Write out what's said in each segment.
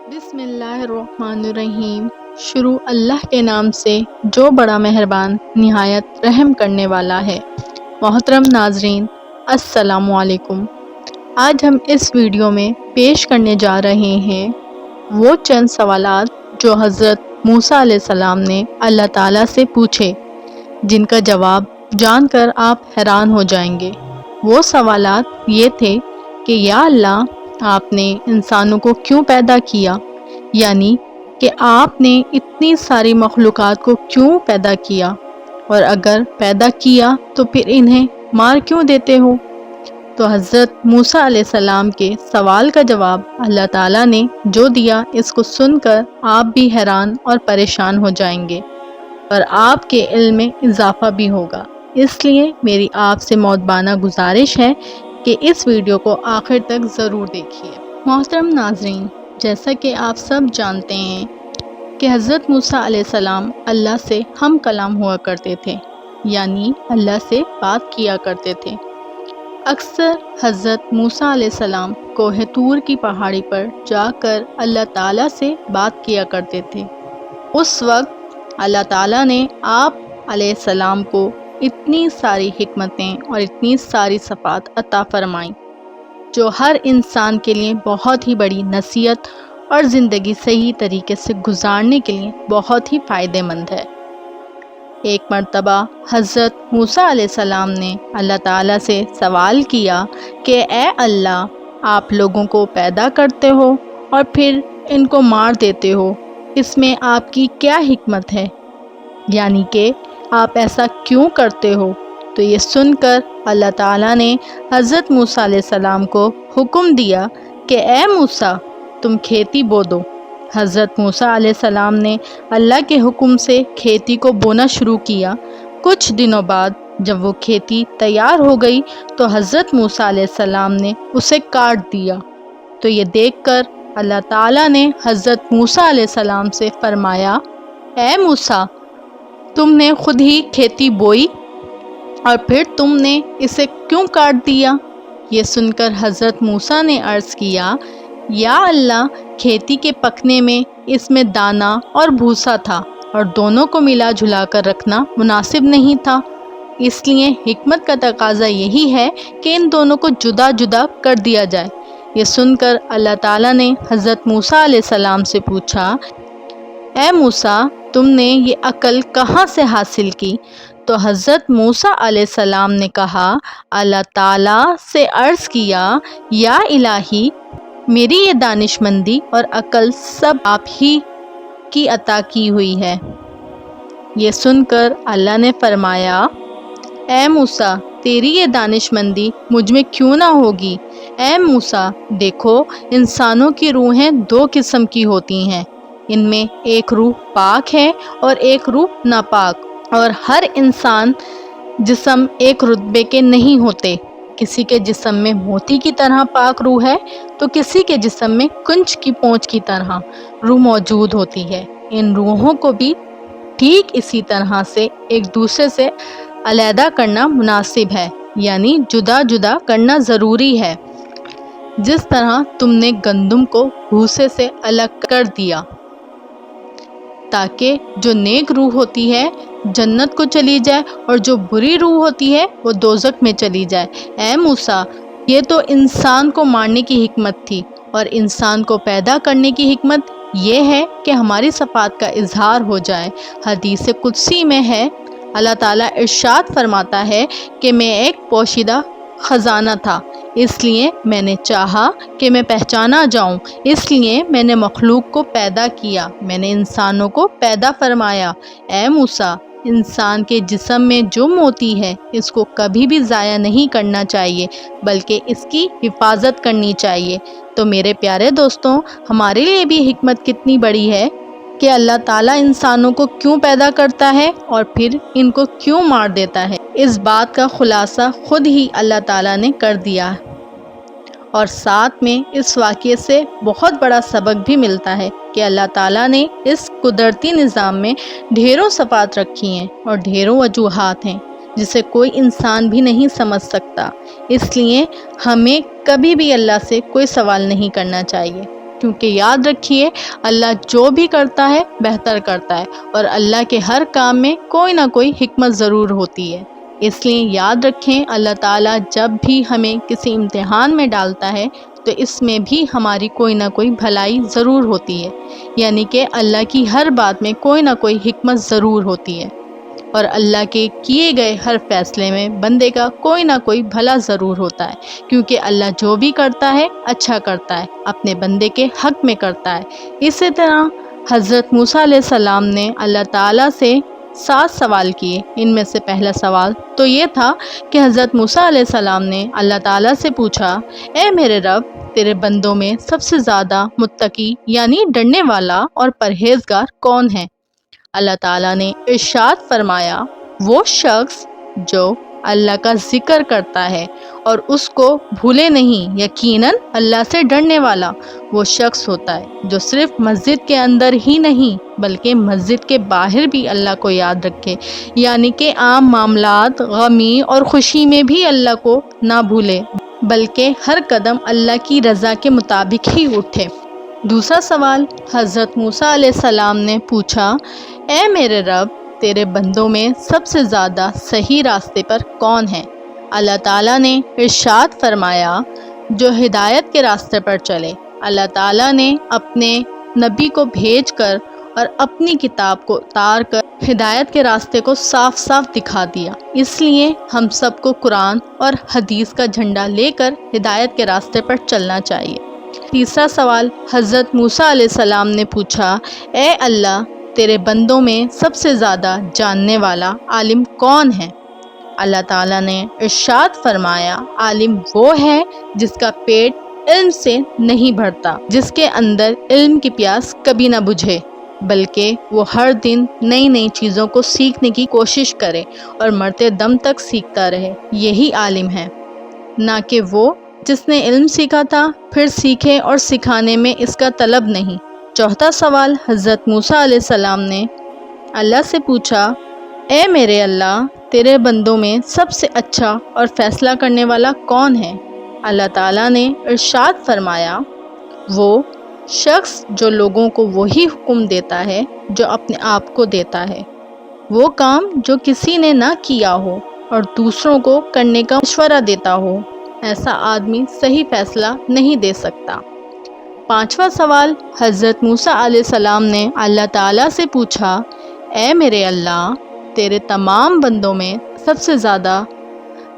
بسم اللہ الرحمن الرحیم۔ شروع اللہ کے نام سے جو بڑا مہربان نہایت رحم کرنے والا ہے۔ محترم ناظرین، السلام علیکم۔ آج ہم اس ویڈیو میں پیش کرنے جا رہے ہیں وہ چند سوالات جو حضرت موسیٰ علیہ السلام نے اللہ تعالیٰ سے پوچھے، جن کا جواب جان کر آپ حیران ہو جائیں گے۔ وہ سوالات یہ تھے کہ یا اللہ، آپ نے انسانوں کو کیوں پیدا کیا؟ یعنی کہ آپ نے اتنی ساری مخلوقات کو کیوں پیدا کیا؟ اور اگر پیدا کیا تو پھر انہیں مار کیوں دیتے ہو؟ تو حضرت موسیٰ علیہ السلام کے سوال کا جواب اللہ تعالیٰ نے جو دیا، اس کو سن کر آپ بھی حیران اور پریشان ہو جائیں گے، اور آپ کے علم میں اضافہ بھی ہوگا۔ اس لیے میری آپ سے مؤدبانہ گزارش ہے کہ اس ویڈیو کو آخر تک ضرور دیکھیے۔ محترم ناظرین، جیسا کہ آپ سب جانتے ہیں کہ حضرت موسیٰ علیہ السلام اللہ سے ہم کلام ہوا کرتے تھے، یعنی اللہ سے بات کیا کرتے تھے۔ اکثر حضرت موسیٰ علیہ السلام کوہ طور کی پہاڑی پر جا کر اللہ تعالیٰ سے بات کیا کرتے تھے۔ اس وقت اللہ تعالیٰ نے آپ علیہ السلام کو اتنی ساری حکمتیں اور اتنی ساری صفات عطا فرمائیں جو ہر انسان کے لیے بہت ہی بڑی نصیحت اور زندگی صحیح طریقے سے گزارنے کے لیے بہت ہی فائدہ مند ہے۔ ایک مرتبہ حضرت موسیٰ علیہ السلام نے اللہ تعالیٰ سے سوال کیا کہ اے اللہ، آپ لوگوں کو پیدا کرتے ہو اور پھر ان کو مار دیتے ہو، اس میں آپ کی کیا حکمت ہے؟ یعنی کہ آپ ایسا کیوں کرتے ہو؟ تو یہ سن کر اللہ تعالیٰ نے حضرت موسیٰ علیہ السلام کو حکم دیا کہ اے موسیٰ، تم کھیتی بو دو۔ حضرت موسیٰ علیہ السلام نے اللہ کے حکم سے کھیتی کو بونا شروع کیا۔ کچھ دنوں بعد جب وہ کھیتی تیار ہو گئی تو حضرت موسیٰ علیہ السلام نے اسے کاٹ دیا۔ تو یہ دیکھ کر اللہ تعالیٰ نے حضرت موسیٰ علیہ السلام سے فرمایا، اے موسیٰ، تم نے خود ہی کھیتی بوئی اور پھر تم نے اسے کیوں کاٹ دیا؟ یہ سن کر حضرت موسیٰ نے عرض کیا، یا اللہ، کھیتی کے پکنے میں اس میں دانہ اور بھوسا تھا اور دونوں کو ملا جلا کر رکھنا مناسب نہیں تھا، اس لیے حکمت کا تقاضا یہی ہے کہ ان دونوں کو جدا جدا کر دیا جائے۔ یہ سن کر اللہ تعالیٰ نے حضرت موسیٰ علیہ السلام سے پوچھا، اے موسیٰ، تم نے یہ عقل کہاں سے حاصل کی؟ تو حضرت موسیٰ علیہ السلام نے کہا، اللہ تعالیٰ سے عرض کیا، یا الہی، میری یہ دانش مندی اور عقل سب آپ ہی کی عطا کی ہوئی ہے۔ یہ سن کر اللہ نے فرمایا، اے موسیٰ، تیری یہ دانش مندی مجھ میں کیوں نہ ہوگی؟ اے موسیٰ، دیکھو، انسانوں کی روحیں دو قسم کی ہوتی ہیں، ان میں ایک روح پاک ہے اور ایک روح ناپاک، اور ہر انسان جسم ایک رتبے کے نہیں ہوتے۔ کسی کے جسم میں موتی کی طرح پاک روح ہے تو کسی کے جسم میں کنچ کی پونچھ کی طرح روح موجود ہوتی ہے۔ ان روحوں کو بھی ٹھیک اسی طرح سے ایک دوسرے سے علیحدہ کرنا مناسب ہے، یعنی جدا جدا کرنا ضروری ہے، جس طرح تم نے گندم کو بھوسے سے الگ کر دیا تاکہ جو نیک روح ہوتی ہے جنت کو چلی جائے اور جو بری روح ہوتی ہے وہ دوزخ میں چلی جائے۔ اے موسیٰ، یہ تو انسان کو مارنے کی حکمت تھی، اور انسان کو پیدا کرنے کی حکمت یہ ہے کہ ہماری صفات کا اظہار ہو جائے۔ حدیث قدسی میں ہے، اللہ تعالیٰ ارشاد فرماتا ہے کہ میں ایک پوشیدہ خزانہ تھا، اس لیے میں نے چاہا کہ میں پہچانا جاؤں، اس لیے میں نے مخلوق کو پیدا کیا، میں نے انسانوں کو پیدا فرمایا۔ اے موسیٰ، انسان کے جسم میں جو موتی ہے اس کو کبھی بھی ضائع نہیں کرنا چاہیے، بلکہ اس کی حفاظت کرنی چاہیے۔ تو میرے پیارے دوستوں، ہمارے لیے بھی حکمت کتنی بڑی ہے کہ اللہ تعالیٰ انسانوں کو کیوں پیدا کرتا ہے اور پھر ان کو کیوں مار دیتا ہے۔ اس بات کا خلاصہ خود ہی اللہ تعالیٰ نے کر دیا، اور ساتھ میں اس واقعے سے بہت بڑا سبق بھی ملتا ہے کہ اللہ تعالیٰ نے اس قدرتی نظام میں ڈھیروں صفات رکھی ہیں اور ڈھیروں وجوہات ہیں جسے کوئی انسان بھی نہیں سمجھ سکتا۔ اس لیے ہمیں کبھی بھی اللہ سے کوئی سوال نہیں کرنا چاہیے۔ کیونکہ یاد رکھیے اللہ جو بھی کرتا ہے بہتر کرتا ہے، اور اللہ کے ہر کام میں کوئی نہ کوئی حکمت ضرور ہوتی ہے۔ اس لیے یاد رکھیں اللہ تعالیٰ جب بھی ہمیں کسی امتحان میں ڈالتا ہے تو اس میں بھی ہماری کوئی نہ کوئی بھلائی ضرور ہوتی ہے، یعنی کہ اللہ کی ہر بات میں کوئی نہ کوئی حکمت ضرور ہوتی ہے، اور اللہ کے کیے گئے ہر فیصلے میں بندے کا کوئی نہ کوئی بھلا ضرور ہوتا ہے، کیونکہ اللہ جو بھی کرتا ہے اچھا کرتا ہے، اپنے بندے کے حق میں کرتا ہے۔ اسی طرح حضرت موسیٰ علیہ السلام نے اللہ تعالیٰ سے 7 سوال کیے۔ ان میں سے پہلا سوال تو یہ تھا کہ حضرت موسیٰ علیہ السلام نے اللہ تعالیٰ سے پوچھا، اے میرے رب، تیرے بندوں میں سب سے زیادہ متقی یعنی ڈرنے والا اور پرہیزگار کون ہے؟ اللہ تعالیٰ نے ارشاد فرمایا، وہ شخص جو اللہ کا ذکر کرتا ہے اور اس کو بھولے نہیں، یقیناً اللہ سے ڈرنے والا وہ شخص ہوتا ہے جو صرف مسجد کے اندر ہی نہیں بلکہ مسجد کے باہر بھی اللہ کو یاد رکھے، یعنی کہ عام معاملات، غمی اور خوشی میں بھی اللہ کو نہ بھولے بلکہ ہر قدم اللہ کی رضا کے مطابق ہی اٹھے۔ دوسرا سوال حضرت موسیٰ علیہ السلام نے پوچھا، اے میرے رب، تیرے بندوں میں سب سے زیادہ صحیح راستے پر کون ہے؟ اللہ تعالیٰ نے ارشاد فرمایا، جو ہدایت کے راستے پر چلے۔ اللہ تعالیٰ نے اپنے نبی کو بھیج کر اور اپنی کتاب کو اتار کر ہدایت کے راستے کو صاف صاف دکھا دیا، اس لیے ہم سب کو قرآن اور حدیث کا جھنڈا لے کر ہدایت کے راستے پر چلنا چاہیے۔ تیسرا سوال حضرت موسیٰ علیہ السلام نے پوچھا، اے اللہ، تیرے بندوں میں سب سے زیادہ جاننے والا عالم کون ہے؟ اللہ تعالیٰ نے ارشاد فرمایا، عالم وہ ہے جس کا پیٹ علم سے نہیں بھرتا، جس کے اندر علم کی پیاس کبھی نہ بجھے، بلکہ وہ ہر دن نئی نئی چیزوں کو سیکھنے کی کوشش کرے اور مرتے دم تک سیکھتا رہے، یہی عالم ہے، نہ کہ وہ جس نے علم سیکھا تھا پھر سیکھے اور سکھانے میں اس کا طلب نہیں۔ چوتھا سوال حضرت موسیٰ علیہ السلام نے اللہ سے پوچھا، اے میرے اللہ، تیرے بندوں میں سب سے اچھا اور فیصلہ کرنے والا کون ہے؟ اللہ تعالیٰ نے ارشاد فرمایا، وہ شخص جو لوگوں کو وہی حکم دیتا ہے جو اپنے آپ کو دیتا ہے، وہ کام جو کسی نے نہ کیا ہو اور دوسروں کو کرنے کا مشورہ دیتا ہو، ایسا آدمی صحیح فیصلہ نہیں دے سکتا۔ پانچواں سوال حضرت موسیٰ علیہ السلام نے اللہ تعالیٰ سے پوچھا، اے میرے اللہ، تیرے تمام بندوں میں سب سے زیادہ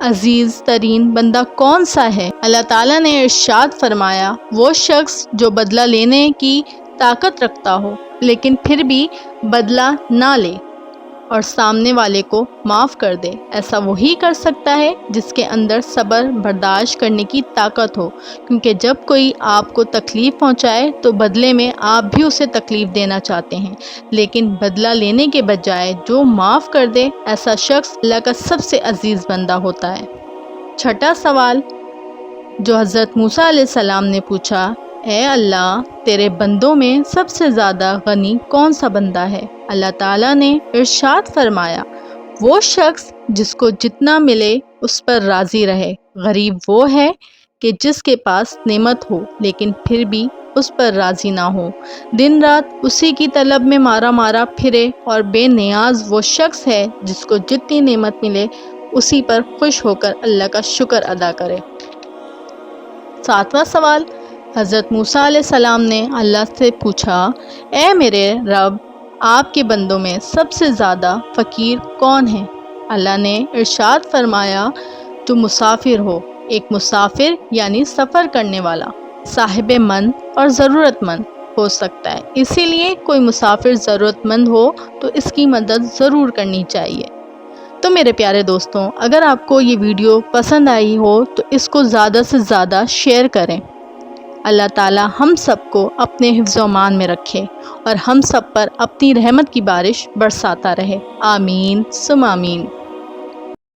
عزیز ترین بندہ کون سا ہے؟ اللہ تعالیٰ نے ارشاد فرمایا، وہ شخص جو بدلہ لینے کی طاقت رکھتا ہو لیکن پھر بھی بدلہ نہ لے اور سامنے والے کو معاف کر دے، ایسا وہی کر سکتا ہے جس کے اندر صبر برداشت کرنے کی طاقت ہو، کیونکہ جب کوئی آپ کو تکلیف پہنچائے تو بدلے میں آپ بھی اسے تکلیف دینا چاہتے ہیں، لیکن بدلہ لینے کے بجائے جو معاف کر دے ایسا شخص اللہ کا سب سے عزیز بندہ ہوتا ہے۔ چھٹا سوال جو حضرت موسیٰ علیہ السلام نے پوچھا، اے اللہ، تیرے بندوں میں سب سے زیادہ غنی کون سا بندہ ہے؟ اللہ تعالیٰ نے ارشاد فرمایا، وہ شخص جس کو جتنا ملے اس پر راضی رہے۔ غریب وہ ہے کہ جس کے پاس نعمت ہو لیکن پھر بھی اس پر راضی نہ ہو، دن رات اسی کی طلب میں مارا مارا پھرے، اور بے نیاز وہ شخص ہے جس کو جتنی نعمت ملے اسی پر خوش ہو کر اللہ کا شکر ادا کرے۔ ساتواں سوال حضرت موسیٰ علیہ السلام نے اللہ سے پوچھا، اے میرے رب، آپ کے بندوں میں سب سے زیادہ فقیر کون ہے؟ اللہ نے ارشاد فرمایا، جو مسافر ہو۔ ایک مسافر یعنی سفر کرنے والا صاحب من اور ضرورت مند ہو سکتا ہے، اسی لیے کوئی مسافر ضرورت مند ہو تو اس کی مدد ضرور کرنی چاہیے۔ تو میرے پیارے دوستوں، اگر آپ کو یہ ویڈیو پسند آئی ہو تو اس کو زیادہ سے زیادہ شیئر کریں۔ اللہ تعالی ہم سب کو اپنے حفظ و امان میں رکھے اور ہم سب پر اپنی رحمت کی بارش برساتا رہے، آمین ثم آمین۔